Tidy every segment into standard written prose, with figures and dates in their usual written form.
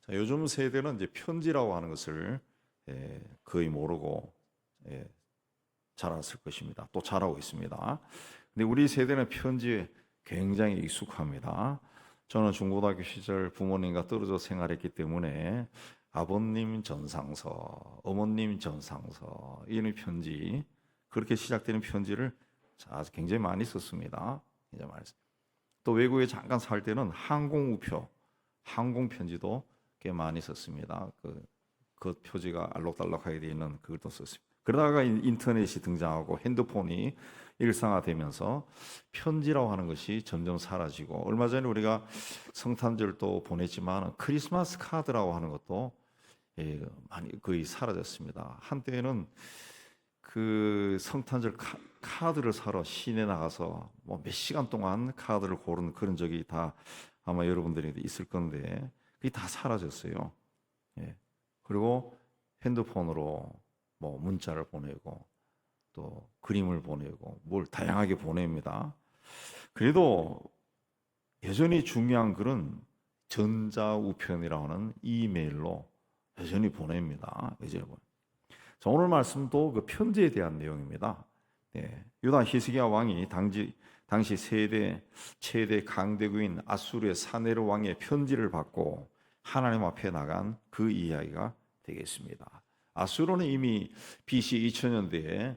자, 요즘 세대는 이제 편지라고 하는 것을 거의 모르고 자랐을 것입니다. 또 잘하고 있습니다. 근데 우리 세대는 편지에 굉장히 익숙합니다. 저는 중고등학교 시절 부모님과 떨어져 생활했기 때문에 아버님 전상서, 어머님 전상서, 이런 편지, 그렇게 시작되는 편지를 아주 굉장히 많이 썼습니다. 굉장히 많이 썼습니다. 또 외국에 잠깐 살 때는 항공우표, 항공편지도 꽤 많이 썼습니다. 그 표지가 알록달록하게 되어 있는 그것도 썼습니다. 그러다가 인터넷이 등장하고 핸드폰이 일상화되면서 편지라고 하는 것이 점점 사라지고, 얼마 전에 우리가 성탄절도 보냈지만 크리스마스 카드라고 하는 것도 많이 거의 사라졌습니다. 한때는 그 성탄절 카드를 사러 시내 나가서 뭐 몇 시간 동안 카드를 고르는 그런 적이 다 아마 여러분들이 있을 건데, 그게 다 사라졌어요. 예. 그리고 핸드폰으로 뭐 문자를 보내고 또 그림을 보내고 뭘 다양하게 보냅니다. 그래도 여전히 중요한 글은 전자우편이라고 하는 이메일로 여전히 보냅니다. 여전히 보냅니다. 자, 오늘 말씀도 그 편지에 대한 내용입니다. 유다 히스기야 왕이 당시 최대 강대국인 아수르의 사네르 왕의 편지를 받고 하나님 앞에 나간 그 이야기가 되겠습니다. 아수르는 이미 BC 2000년대에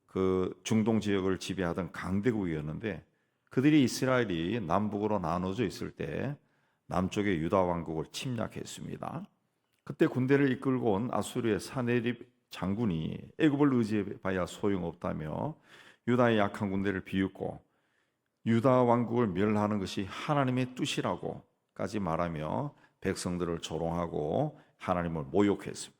그 중동 지역을 지배하던 강대국이었는데, 그들이 이스라엘이 남북으로 나눠져 있을 때 남쪽의 유다 왕국을 침략했습니다. 그때 군대를 이끌고 온 아수르의 사네립 장군이 애굽을 의지해봐야 소용없다며 유다의 약한 군대를 비웃고 유다 왕국을 멸하는 것이 하나님의 뜻이라고까지 말하며 백성들을 조롱하고 하나님을 모욕했습니다.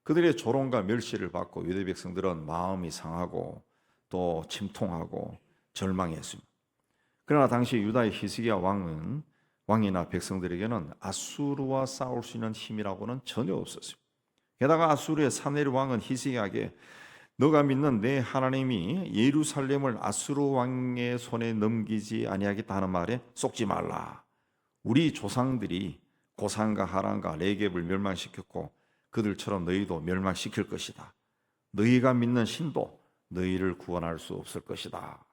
그들의 조롱과 멸시를 받고 유대 백성들은 마음이 상하고 또 침통하고 절망했습니다. 그러나 당시 유다의 히스기야 왕이나 백성들에게는 아수르와 싸울 수 있는 힘이라고는 전혀 없었습니다. 게다가 아수르의 사네르 왕은 히스기야에게 너가 믿는 내 하나님이 예루살렘을 아수르 왕의 손에 넘기지 아니하겠다 하는 말에 속지 말라. 우리 조상들이 고산과 하란과 레겝을 멸망시켰고 그들처럼 너희도 멸망시킬 것이다. 너희가 믿는 신도 너희를 구원할 수 없을 것이다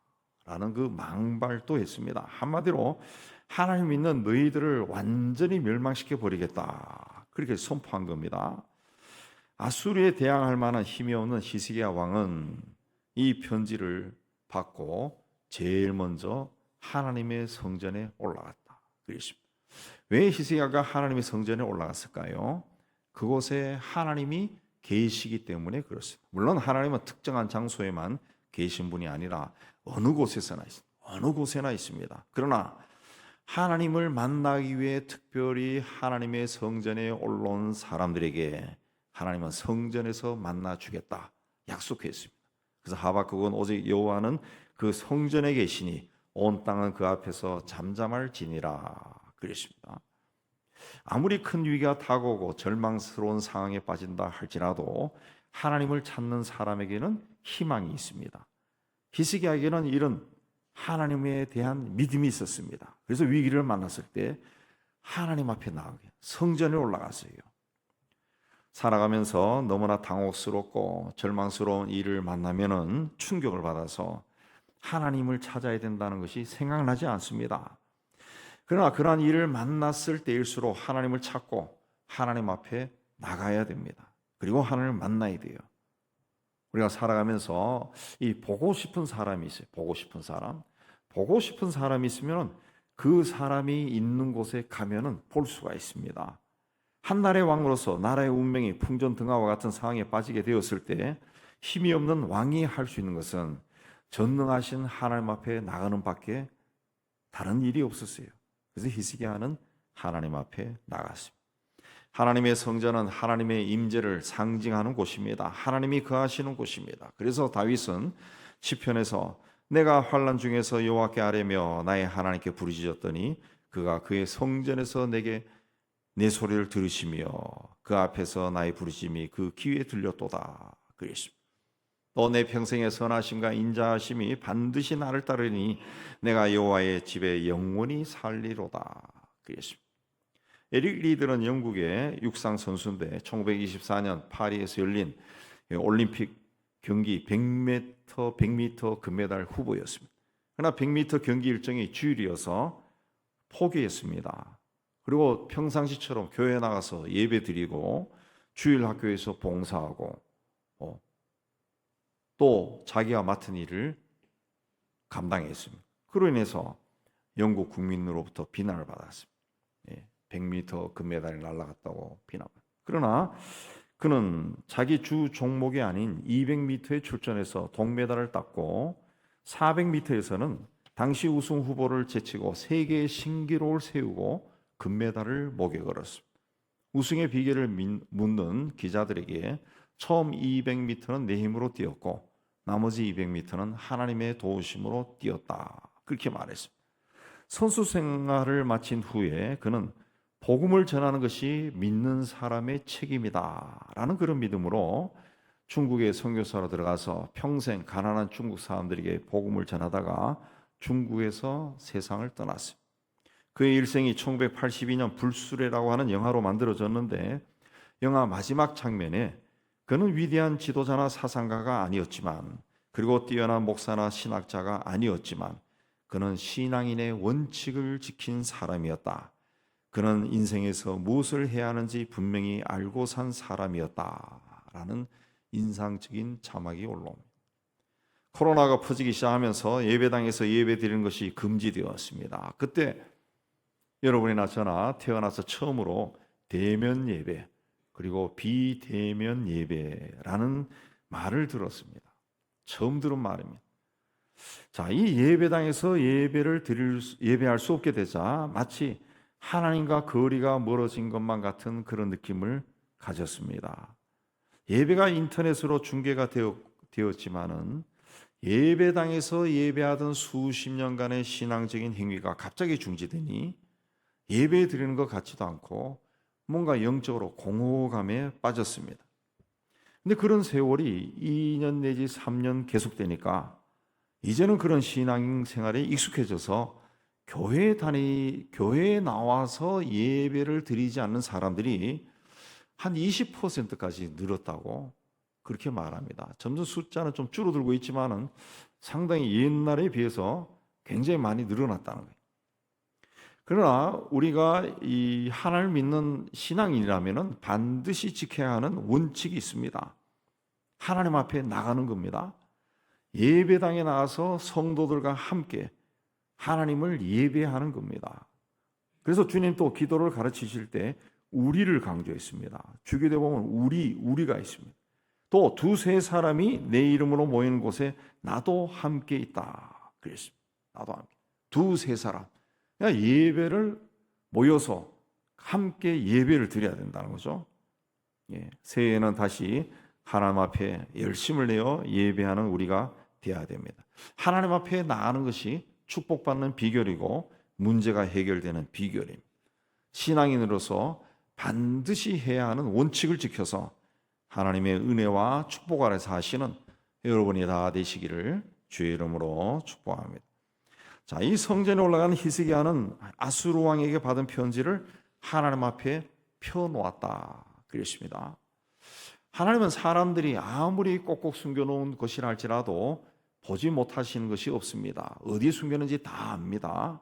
라는 그 망발도 했습니다. 한마디로 하나님 믿는 너희들을 완전히 멸망시켜 버리겠다, 그렇게 선포한 겁니다. 아수르에 대항할 만한 힘이 없는 히스기야 왕은 이 편지를 받고 제일 먼저 하나님의 성전에 올라갔다, 그랬습니다. 왜 히스기야가 하나님의 성전에 올라갔을까요? 그곳에 하나님이 계시기 때문에 그렇습니다. 물론 하나님은 특정한 장소에만 계신 분이 아니라 어느 곳에서나 있습니다. 어느 곳에나 있습니다. 그러나 하나님을 만나기 위해 특별히 하나님의 성전에 올라온 사람들에게 하나님은 성전에서 만나 주겠다 약속했습니다. 그래서 하박국은 오직 여호와는 그 성전에 계시니 온 땅은 그 앞에서 잠잠할지니라 그랬습니다. 아무리 큰 위기가 다가오고 절망스러운 상황에 빠진다 할지라도 하나님을 찾는 사람에게는 희망이 있습니다. 히스기야에게는 이런 하나님에 대한 믿음이 있었습니다. 그래서 위기를 만났을 때 하나님 앞에 나가게 성전에 올라갔어요. 살아가면서 너무나 당혹스럽고 절망스러운 일을 만나면은 충격을 받아서 하나님을 찾아야 된다는 것이 생각나지 않습니다. 그러나 그러한 일을 만났을 때일수록 하나님을 찾고 하나님 앞에 나가야 됩니다. 그리고 하나님을 만나야 돼요. 우리가 살아가면서 이 보고 싶은 사람이 있어요. 보고 싶은 사람. 보고 싶은 사람이 있으면 그 사람이 있는 곳에 가면은 볼 수가 있습니다. 한 나라의 왕으로서 나라의 운명이 풍전등화와 같은 상황에 빠지게 되었을 때 힘이 없는 왕이 할 수 있는 것은 전능하신 하나님 앞에 나가는 밖에 다른 일이 없었어요. 그래서 히스기야는 하나님 앞에 나갔습니다. 하나님의 성전은 하나님의 임재를 상징하는 곳입니다. 하나님이 거하시는 곳입니다. 그래서 다윗은 시편에서 내가 환난 중에서 여호와께 아뢰며 나의 하나님께 부르짖었더니 그가 그의 성전에서 내게 내 소리를 들으시며 그 앞에서 나의 부르짖음이 그 귀에 들렸도다 그랬습니다. 또 내 평생의 선하심과 인자하심이 반드시 나를 따르니 내가 여호와의 집에 영원히 살리로다 그랬습니다. 에릭 리드는 영국의 육상 선수인데 1924년 파리에서 열린 올림픽 경기 100m 금메달 후보였습니다. 그러나 100m 경기 일정이 주일이어서 포기했습니다. 그리고 평상시처럼 교회 나가서 예배 드리고 주일 학교에서 봉사하고 또 자기가 맡은 일을 감당했습니다. 그로 인해서 영국 국민으로부터 비난을 받았습니다. 100m 금메달이 날아갔다고 비난받았습니다. 그러나 그는 자기 주 종목이 아닌 200m에 출전해서 동메달을 땄고 400m에서는 당시 우승 후보를 제치고 세계의 신기록을 세우고 금메달을 목에 걸었습니다. 우승의 비결을 묻는 기자들에게 처음 200m는 내 힘으로 뛰었고 나머지 200m는 하나님의 도우심으로 뛰었다. 그렇게 말했습니다. 선수 생활을 마친 후에 그는 복음을 전하는 것이 믿는 사람의 책임이다라는 그런 믿음으로 중국에 선교사로 들어가서 평생 가난한 중국 사람들에게 복음을 전하다가 중국에서 세상을 떠났습니다. 그의 일생이 1982년 불수레라고 하는 영화로 만들어졌는데 영화 마지막 장면에 그는 위대한 지도자나 사상가가 아니었지만 그리고 뛰어난 목사나 신학자가 아니었지만 그는 신앙인의 원칙을 지킨 사람이었다. 그는 인생에서 무엇을 해야 하는지 분명히 알고 산 사람이었다라는 인상적인 자막이 올라옵니다. 코로나가 퍼지기 시작하면서 예배당에서 예배 드리는 것이 금지되었습니다. 그때 여러분이나 저나 태어나서 처음으로 대면 예배 그리고 비대면 예배라는 말을 들었습니다. 처음 들은 말입니다. 자, 이 예배당에서 예배할 수 없게 되자 마치 하나님과 거리가 멀어진 것만 같은 그런 느낌을 가졌습니다. 예배가 인터넷으로 중계가 되었지만은 예배당에서 예배하던 수십 년간의 신앙적인 행위가 갑자기 중지되니 예배 드리는 것 같지도 않고 뭔가 영적으로 공허감에 빠졌습니다. 근데 그런 세월이 2년 내지 3년 계속되니까 이제는 그런 신앙 생활에 익숙해져서 교회에 나와서 예배를 드리지 않는 사람들이 한 20%까지 늘었다고 그렇게 말합니다. 점점 숫자는 좀 줄어들고 있지만은 상당히 옛날에 비해서 굉장히 많이 늘어났다는 거예요. 그러나 우리가 이 하나님을 믿는 신앙인이라면은 반드시 지켜야 하는 원칙이 있습니다. 하나님 앞에 나가는 겁니다. 예배당에 나가서 성도들과 함께 하나님을 예배하는 겁니다. 그래서 주님 또 기도를 가르치실 때 우리를 강조했습니다. 주기도에 보면 우리가 있습니다. 또 두세 사람이 내 이름으로 모이는 곳에 나도 함께 있다. 그랬습니다. 나도 함께. 두세 사람. 그러니까 예배를 모여서 함께 예배를 드려야 된다는 거죠. 새해에는 다시 하나님 앞에 열심을 내어 예배하는 우리가 되어야 됩니다. 하나님 앞에 나가는 것이 축복받는 비결이고 문제가 해결되는 비결입니다. 신앙인으로서 반드시 해야 하는 원칙을 지켜서 하나님의 은혜와 축복 아래서 하시는 여러분이 다 되시기를 주의 이름으로 축복합니다. 자, 이 성전에 올라간 히스기야는 아수르 왕에게 받은 편지를 하나님 앞에 펴놓았다 그랬습니다. 하나님은 사람들이 아무리 꼭꼭 숨겨놓은 것이라 할지라도 보지 못하시는 것이 없습니다. 어디에 숨겼는지 다 압니다.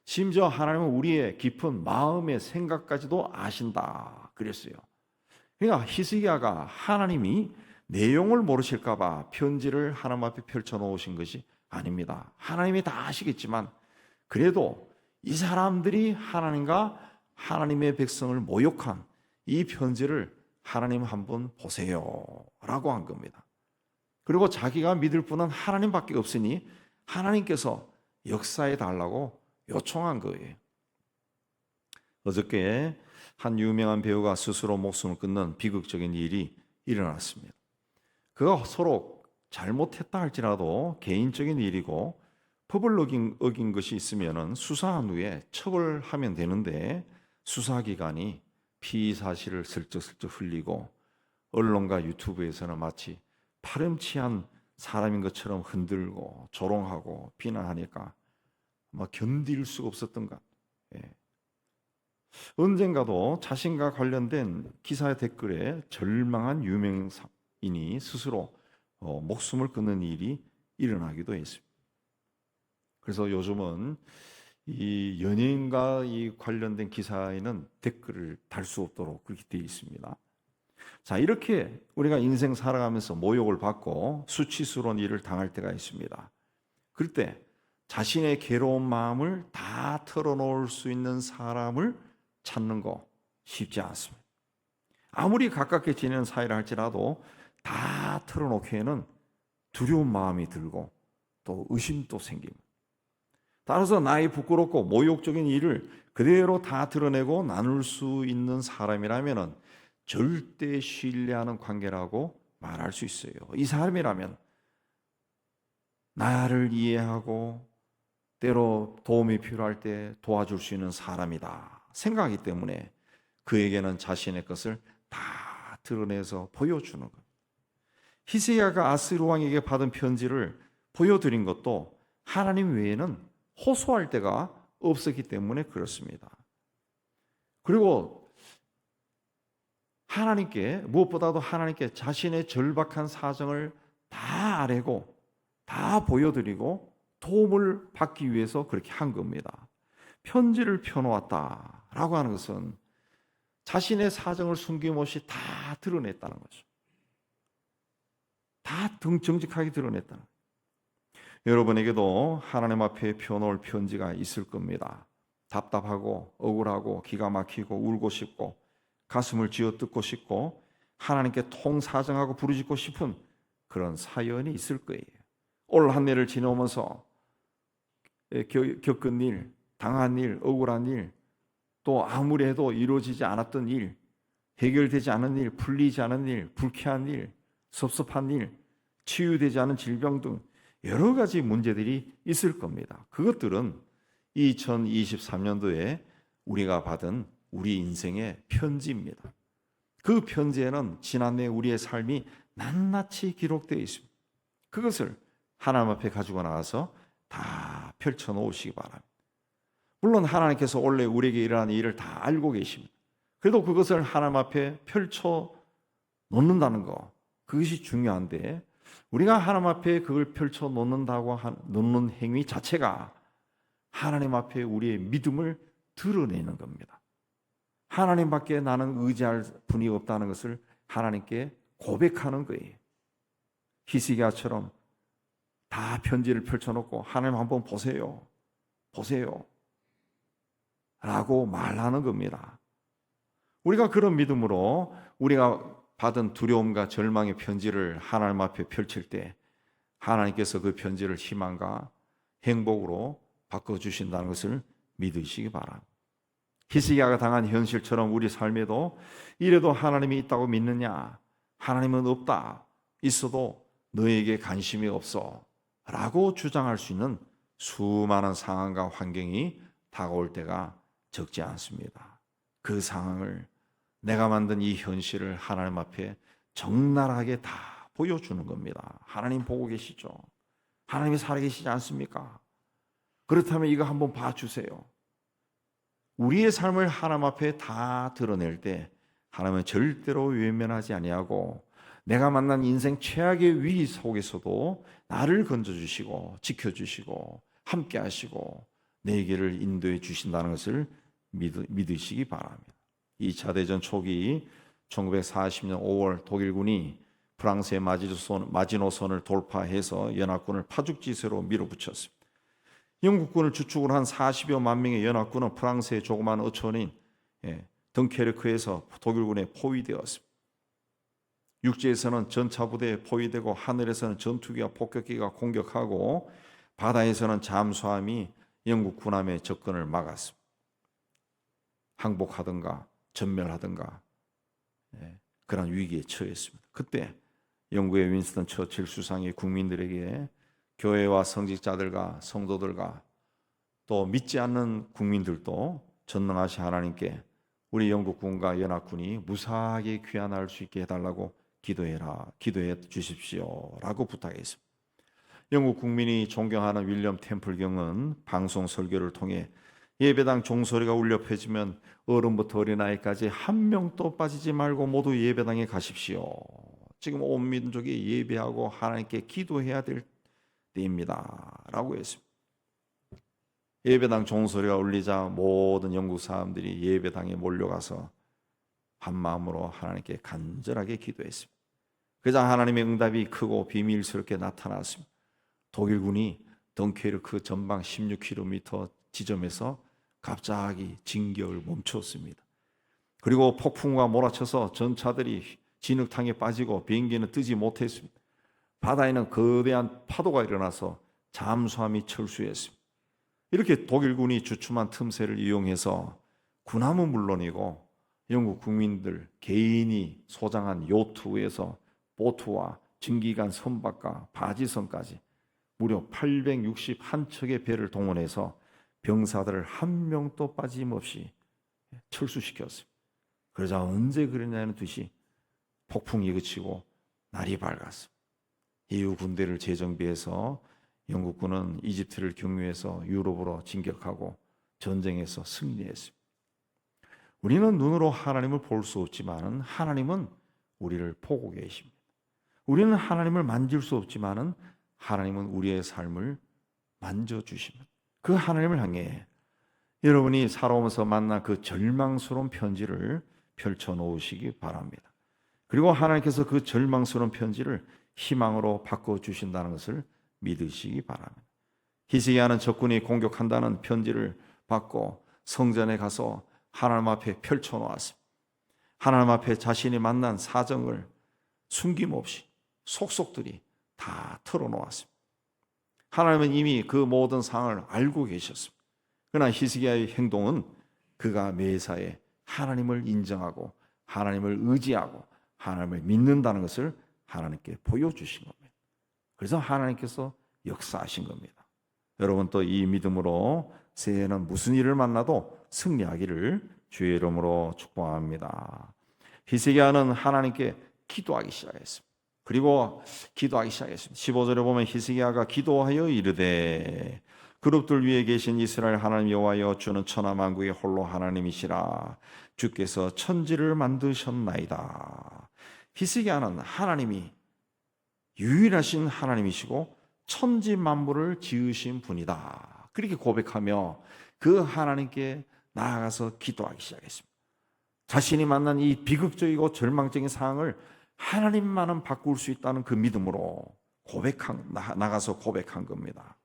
심지어 하나님은 우리의 깊은 마음의 생각까지도 아신다 그랬어요. 그러니까 히스기야가 하나님이 내용을 모르실까 봐 편지를 하나님 앞에 펼쳐놓으신 것이 아닙니다. 하나님이 다 아시겠지만 그래도 이 사람들이 하나님과 하나님의 백성을 모욕한 이 편지를 하나님 한번 보세요 라고 한 겁니다. 그리고 자기가 믿을 분은 하나님밖에 없으니 하나님께서 역사해 달라고 요청한 거예요. 어저께 한 유명한 배우가 스스로 목숨을 끊는 비극적인 일이 일어났습니다. 그가 서로 잘못했다 할지라도 개인적인 일이고 법을 어긴 것이 있으면 수사한 후에 처벌하면 되는데 수사기관이 피의 사실을 슬쩍슬쩍 흘리고 언론과 유튜브에서는 마치 파렴치한 사람인 것처럼 흔들고 조롱하고 비난하니까 막 견딜 수가 없었던 것. 언젠가도 자신과 관련된 기사 댓글에 절망한 유명인이 스스로 목숨을 끊는 일이 일어나기도 했습니다. 그래서 요즘은 이 연예인과 이 관련된 기사에는 댓글을 달 수 없도록 그렇게 되어 있습니다. 자, 이렇게 우리가 인생 살아가면서 모욕을 받고 수치스러운 일을 당할 때가 있습니다. 그럴 때 자신의 괴로운 마음을 다 털어놓을 수 있는 사람을 찾는 거 쉽지 않습니다. 아무리 가깝게 지내는 사이라 할지라도 다 털어놓기에는 두려운 마음이 들고 또 의심도 생깁니다. 따라서 나의 부끄럽고 모욕적인 일을 그대로 다 드러내고 나눌 수 있는 사람이라면 절대 신뢰하는 관계라고 말할 수 있어요. 이 사람이라면 나를 이해하고 때로 도움이 필요할 때 도와줄 수 있는 사람이다 생각하기 때문에 그에게는 자신의 것을 다 드러내서 보여주는 것. 히스기야가 아스루 왕에게 받은 편지를 보여드린 것도 하나님 외에는 호소할 데가 없었기 때문에 그렇습니다. 그리고 하나님께, 무엇보다도 하나님께 자신의 절박한 사정을 다 아뢰고 다 보여드리고 도움을 받기 위해서 그렇게 한 겁니다. 편지를 펴놓았다라고 하는 것은 자신의 사정을 숨김없이 다 드러냈다는 거죠. 다 정직하게 드러냈다는 거죠. 여러분에게도 하나님 앞에 펴놓을 편지가 있을 겁니다. 답답하고 억울하고 기가 막히고 울고 싶고 가슴을 쥐어뜯고 싶고 하나님께 통사정하고 부르짖고 싶은 그런 사연이 있을 거예요. 올 한 해를 지나오면서 겪은 일, 당한 일, 억울한 일, 또 아무리 해도 이루어지지 않았던 일, 해결되지 않은 일, 풀리지 않은 일, 불쾌한 일, 섭섭한 일, 치유되지 않은 질병 등 여러 가지 문제들이 있을 겁니다. 그것들은 2023년도에 우리가 받은 우리 인생의 편지입니다. 그 편지에는 지난해 우리의 삶이 낱낱이 기록되어 있습니다. 그것을 하나님 앞에 가지고 나와서 다 펼쳐 놓으시기 바랍니다. 물론 하나님께서 원래 우리에게 일어난 일을 다 알고 계십니다. 그래도 그것을 하나님 앞에 펼쳐 놓는다는 거, 그것이 중요한데 우리가 하나님 앞에 그걸 펼쳐 놓는 행위 자체가 하나님 앞에 우리의 믿음을 드러내는 겁니다. 하나님밖에 나는 의지할 분이 없다는 것을 하나님께 고백하는 거예요. 히스기야처럼 다 편지를 펼쳐놓고 하나님 한번 보세요. 보세요. 라고 말하는 겁니다. 우리가 그런 믿음으로 우리가 받은 두려움과 절망의 편지를 하나님 앞에 펼칠 때 하나님께서 그 편지를 희망과 행복으로 바꿔주신다는 것을 믿으시기 바랍니다. 히스기야가 당한 현실처럼 우리 삶에도 이래도 하나님이 있다고 믿느냐? 하나님은 없다. 있어도 너에게 관심이 없어. 라고 주장할 수 있는 수많은 상황과 환경이 다가올 때가 적지 않습니다. 그 상황을 내가 만든 이 현실을 하나님 앞에 적나라하게 다 보여주는 겁니다. 하나님 보고 계시죠? 하나님이 살아계시지 않습니까? 그렇다면 이거 한번 봐주세요. 우리의 삶을 하나님 앞에 다 드러낼 때 하나님은 절대로 외면하지 아니하고 내가 만난 인생 최악의 위기 속에서도 나를 건져주시고 지켜주시고 함께 하시고 내 길을 인도해 주신다는 것을 믿으시기 바랍니다. 2차 대전 초기 1940년 5월 독일군이 프랑스의 마지노선을 돌파해서 연합군을 파죽지세로 밀어붙였습니다. 영국군을 주축으로 한 40여만 명의 연합군은 프랑스의 조그만 어촌인 덩케르크에서 독일군에 포위되었습니다. 육지에서는 전차부대에 포위되고 하늘에서는 전투기와 폭격기가 공격하고 바다에서는 잠수함이 영국 군함의 접근을 막았습니다. 항복하든가 전멸하든가 그런 위기에 처했습니다. 그때 영국의 윈스턴 처칠 수상이 국민들에게 교회와 성직자들과 성도들과 또 믿지 않는 국민들도 전능하신 하나님께 우리 영국군과 연합군이 무사하게 귀환할 수 있게 해달라고 기도해 주십시오 라고 부탁했습니다. 영국 국민이 존경하는 윌리엄 템플 경은 방송 설교를 통해 예배당 종소리가 울려 퍼지면 어른부터 어린아이까지 한 명도 빠지지 말고 모두 예배당에 가십시오. 지금 온 민족이 예배하고 하나님께 기도해야 될 때입니다 라고 했습니다. 예배당 종소리가 울리자 모든 영국 사람들이 예배당에 몰려가서 한마음으로 하나님께 간절하게 기도했습니다. 그러자 하나님의 응답이 크고 비밀스럽게 나타났습니다. 독일군이 덩케르크 전방 16km 지점에서 갑자기 진격을 멈췄습니다. 그리고 폭풍우가 몰아쳐서 전차들이 진흙탕에 빠지고 비행기는 뜨지 못했습니다. 바다에는 거대한 파도가 일어나서 잠수함이 철수했습니다. 이렇게 독일군이 주춤한 틈새를 이용해서 군함은 물론이고 영국 국민들 개인이 소장한 요트에서 보트와 증기관 선박과 바지선까지 무려 861척의 배를 동원해서 병사들을 한 명도 빠짐없이 철수시켰습니다. 그러자 언제 그러냐는 듯이 폭풍이 그치고 날이 밝았습니다. EU 군대를 재정비해서 영국군은 이집트를 경유해서 유럽으로 진격하고 전쟁에서 승리했습니다. 우리는 눈으로 하나님을 볼 수 없지만 하나님은 우리를 보고 계십니다. 우리는 하나님을 만질 수 없지만 하나님은 우리의 삶을 만져주십니다. 그 하나님을 향해 여러분이 살아오면서 만난 그 절망스러운 편지를 펼쳐놓으시기 바랍니다. 그리고 하나님께서 그 절망스러운 편지를 희망으로 바꿔주신다는 것을 믿으시기 바랍니다. 히스기야는 적군이 공격한다는 편지를 받고 성전에 가서 하나님 앞에 펼쳐놓았습니다. 하나님 앞에 자신이 만난 사정을 숨김없이 속속들이 다 털어놓았습니다. 하나님은 이미 그 모든 상황을 알고 계셨습니다. 그러나 히스기야의 행동은 그가 매사에 하나님을 인정하고 하나님을 의지하고 하나님을 믿는다는 것을 하나님께 보여주신 겁니다. 그래서 하나님께서 역사하신 겁니다. 여러분 또 이 믿음으로 새해에는 무슨 일을 만나도 승리하기를 주의 이름으로 축복합니다. 히스기야는 하나님께 기도하기 시작했습니다. 그리고 기도하기 시작했습니다. 15절에 보면 히스기야가 기도하여 이르되 그룹들 위에 계신 이스라엘 하나님 여호와여 주는 천하 만국의 홀로 하나님이시라 주께서 천지를 만드셨나이다. 히스기야는 하나님이 유일하신 하나님이시고 천지 만물을 지으신 분이다. 그렇게 고백하며 그 하나님께 나아가서 기도하기 시작했습니다. 자신이 만난 이 비극적이고 절망적인 상황을 하나님만은 바꿀 수 있다는 그 믿음으로 나가서 고백한 겁니다.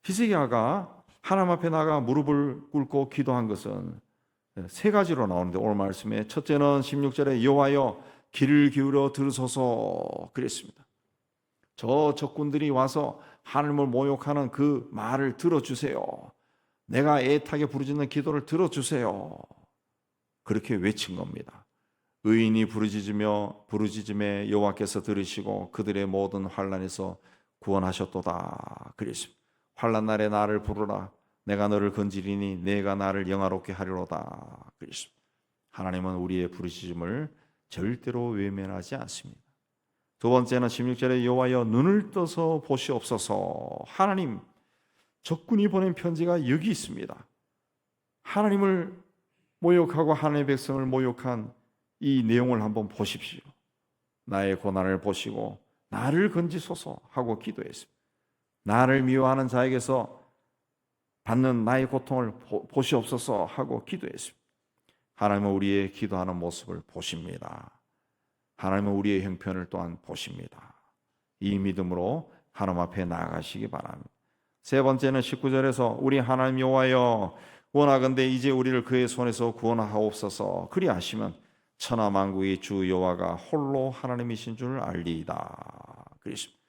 히스기야가 하나님 앞에 나가 무릎을 꿇고 기도한 것은 세 가지로 나오는데 오늘 말씀에 첫째는 16절에 여호와여 귀를 기울여 들으소서 그랬습니다. 저 적군들이 와서 하나님을 모욕하는 그 말을 들어주세요. 내가 애타게 부르짖는 기도를 들어주세요. 그렇게 외친 겁니다. 의인이 부르짖음에 여호와께서 들으시고 그들의 모든 환난에서 구원하셨도다 그랬습니다. 환난 날에 나를 부르라. 내가 너를 건지리니 내가 나를 영화롭게 하리로다 그랬습니다. 하나님은 우리의 부르짖음을 절대로 외면하지 않습니다. 두 번째는 16절에 여호와여 눈을 떠서 보시옵소서. 하나님 적군이 보낸 편지가 여기 있습니다. 하나님을 모욕하고 하나님의 백성을 모욕한 이 내용을 한번 보십시오. 나의 고난을 보시고 나를 건지소서 하고 기도했습니다. 나를 미워하는 자에게서 받는 나의 고통을 보시옵소서 하고 기도했습니다. 하나님은 우리의 기도하는 모습을 보십니다. 하나님은 우리의 형편을 또한 보십니다. 이 믿음으로 하나님 앞에 나아가시기 바랍니다. 세 번째는 19절에서 우리 하나님 여호와여 원하건대 이제 우리를 그의 손에서 구원하옵소서. 그리하시면 천하 만국의 주 여호와가 홀로 하나님이신 줄 알리이다. 그랬습니다.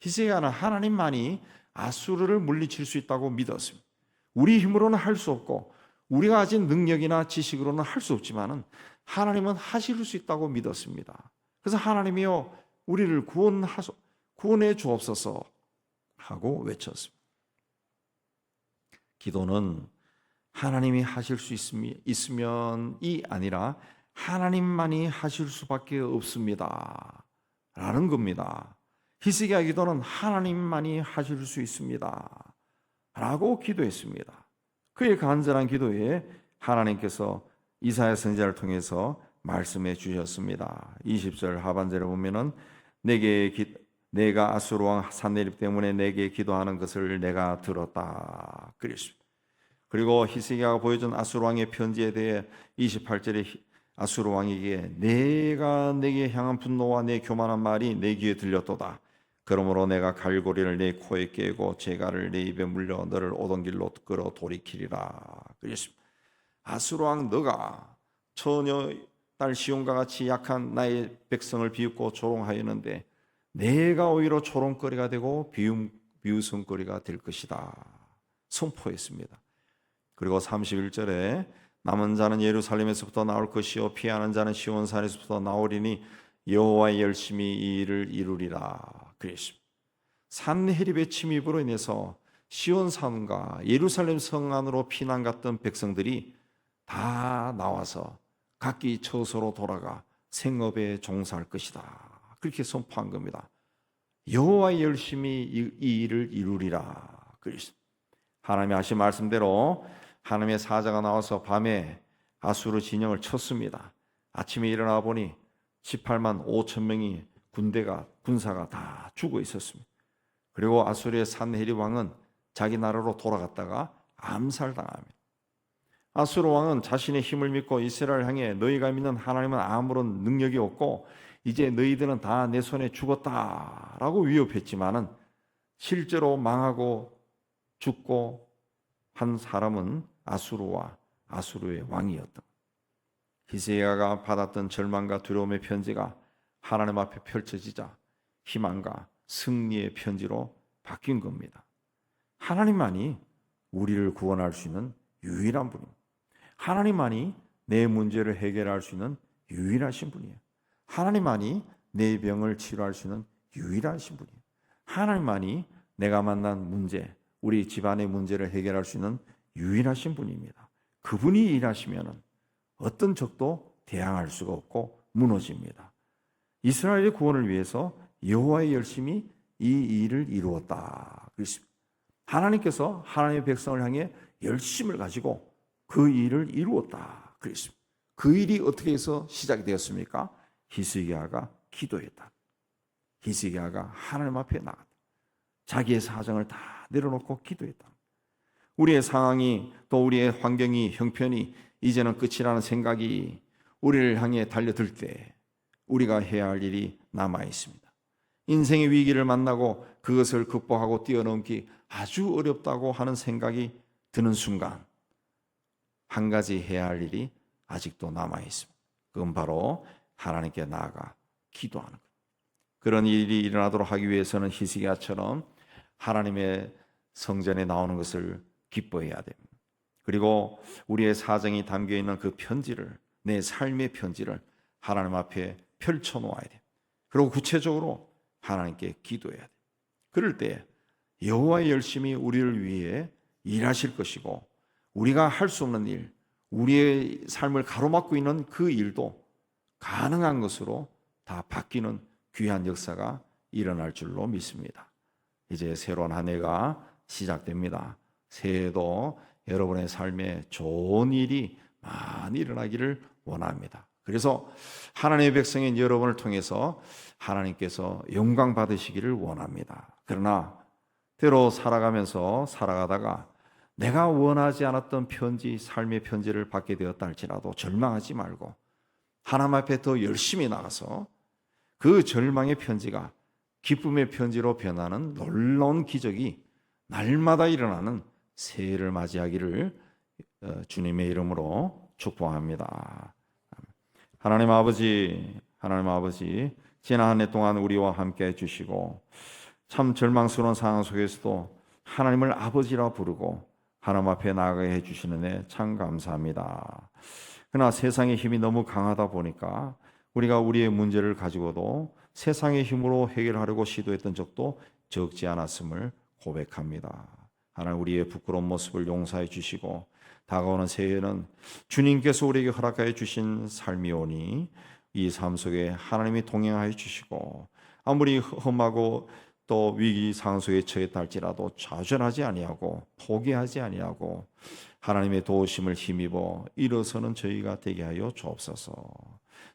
히스기야는 하나님만이 아수르를 물리칠 수 있다고 믿었습니다. 우리 힘으로는 할 수 없고 우리가 가진 능력이나 지식으로는 할 수 없지만은 하나님은 하실 수 있다고 믿었습니다. 그래서 하나님이여 우리를 구원해 주옵소서 하고 외쳤습니다. 기도는 하나님이 하실 수 있으면이 아니라 하나님만이 하실 수밖에 없습니다 라는 겁니다. 히스기야 기도는 하나님만이 하실 수 있습니다 라고 기도했습니다. 그의 간절한 기도에 하나님께서 이사야 선지자를 통해서 말씀해 주셨습니다. 20절 하반절에 보면은 내가 아수르 왕 산헤립 때문에 내게 기도하는 것을 내가 들었다 그랬습니다. 그리고 히스기야가 보여준 아수르 왕의 편지에 대해 28절에 아수르 왕에게 내가 내게 향한 분노와 내 교만한 말이 내 귀에 들렸도다. 그러므로 내가 갈고리를 내 코에 깨고 재갈을 내 입에 물려 너를 오던 길로 끌어 돌이키리라 그랬습니다. 아수르 왕 너가 처녀 딸 시온과 같이 약한 나의 백성을 비웃고 조롱하였는데 내가 오히려 조롱거리가 되고 비웃음거리가 될 것이다 선포했습니다. 그리고 31절에 남은 자는 예루살렘에서부터 나올 것이요 피하는 자는 시온산에서부터 나오리니 여호와의 열심히 이 일을 이루리라 그랬습니다. 산헤립의 침입으로 인해서 시온산과 예루살렘 성 안으로 피난 갔던 백성들이 다 나와서 각기 처소로 돌아가 생업에 종사할 것이다 그렇게 선포한 겁니다. 여호와의 열심히 이 일을 이루리라 그랬습니다. 하나님이 하신 말씀대로 하나님의 사자가 나와서 밤에 아수르 진영을 쳤습니다. 아침에 일어나 보니 18만 5천 명이 군사가 다 죽어 있었습니다. 그리고 아수르의 산헤립 왕은 자기 나라로 돌아갔다가 암살당합니다. 아수르 왕은 자신의 힘을 믿고 이스라엘을 향해 너희가 믿는 하나님은 아무런 능력이 없고 이제 너희들은 다 내 손에 죽었다라고 위협했지만은 실제로 망하고 죽고 한 사람은 아수르와 아수르의 왕이었다. 히스기야가 받았던 절망과 두려움의 편지가 하나님 앞에 펼쳐지자 희망과 승리의 편지로 바뀐 겁니다. 하나님만이 우리를 구원할 수 있는 유일한 분입니다. 하나님만이 내 문제를 해결할 수 있는 유일하신 분이에요. 하나님만이 내 병을 치료할 수 있는 유일하신 분이에요. 하나님만이 내가 만난 문제, 우리 집안의 문제를 해결할 수 있는 유일하신 분입니다. 그분이 일하시면 어떤 적도 대항할 수가 없고 무너집니다. 이스라엘의 구원을 위해서 여호와의 열심히 이 일을 이루었다 그랬습니다. 하나님께서 하나님의 백성을 향해 열심을 가지고 그 일을 이루었다 그랬습니다. 그 일이 어떻게 해서 시작이 되었습니까? 히스기야가 기도했다. 히스기야가 하나님 앞에 나갔다. 자기의 사정을 다 내려놓고 기도했다. 우리의 상황이 또 우리의 환경이 형편이 이제는 끝이라는 생각이 우리를 향해 달려들 때 우리가 해야 할 일이 남아 있습니다. 인생의 위기를 만나고 그것을 극복하고 뛰어넘기 아주 어렵다고 하는 생각이 드는 순간 한 가지 해야 할 일이 아직도 남아 있습니다. 그건 바로 하나님께 나아가 기도하는 것. 그런 일이 일어나도록 하기 위해서는 히스기야처럼 하나님의 성전에 나오는 것을 기뻐해야 됩니다. 그리고 우리의 사정이 담겨 있는 그 편지를, 내 삶의 편지를 하나님 앞에 펼쳐 놓아야 돼요. 그리고 구체적으로 하나님께 기도해야 돼요. 그럴 때 여호와의 열심히 우리를 위해 일하실 것이고 우리가 할 수 없는 일, 우리의 삶을 가로막고 있는 그 일도 가능한 것으로 다 바뀌는 귀한 역사가 일어날 줄로 믿습니다. 이제 새로운 한 해가 시작됩니다. 새해에도 여러분의 삶에 좋은 일이 많이 일어나기를 원합니다. 그래서 하나님의 백성인 여러분을 통해서 하나님께서 영광 받으시기를 원합니다. 그러나 때로 살아가다가 내가 원하지 않았던 편지, 삶의 편지를 받게 되었다 할지라도 절망하지 말고 하나님 앞에 더 열심히 나가서 그 절망의 편지가 기쁨의 편지로 변하는 놀라운 기적이 날마다 일어나는 새해를 맞이하기를 주님의 이름으로 축복합니다. 하나님 아버지, 지난 한 해 동안 우리와 함께 해주시고 참 절망스러운 상황 속에서도 하나님을 아버지라 부르고 하나님 앞에 나아가게 해주시는 애 참 감사합니다. 그러나 세상의 힘이 너무 강하다 보니까 우리가 우리의 문제를 가지고도 세상의 힘으로 해결하려고 시도했던 적도 적지 않았음을 고백합니다. 하나님 우리의 부끄러운 모습을 용서해 주시고 다가오는 새해에는 주님께서 우리에게 허락하여 주신 삶이오니 이 삶 속에 하나님이 동행하여 주시고 아무리 험하고 또 위기 상황 속에 처했다 할지라도 좌절하지 아니하고 포기하지 아니하고 하나님의 도우심을 힘입어 일어서는 저희가 되게 하여 주옵소서.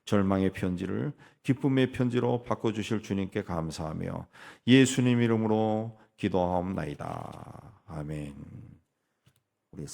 절망의 편지를 기쁨의 편지로 바꿔주실 주님께 감사하며 예수님 이름으로 기도하옵나이다. 아멘. 우리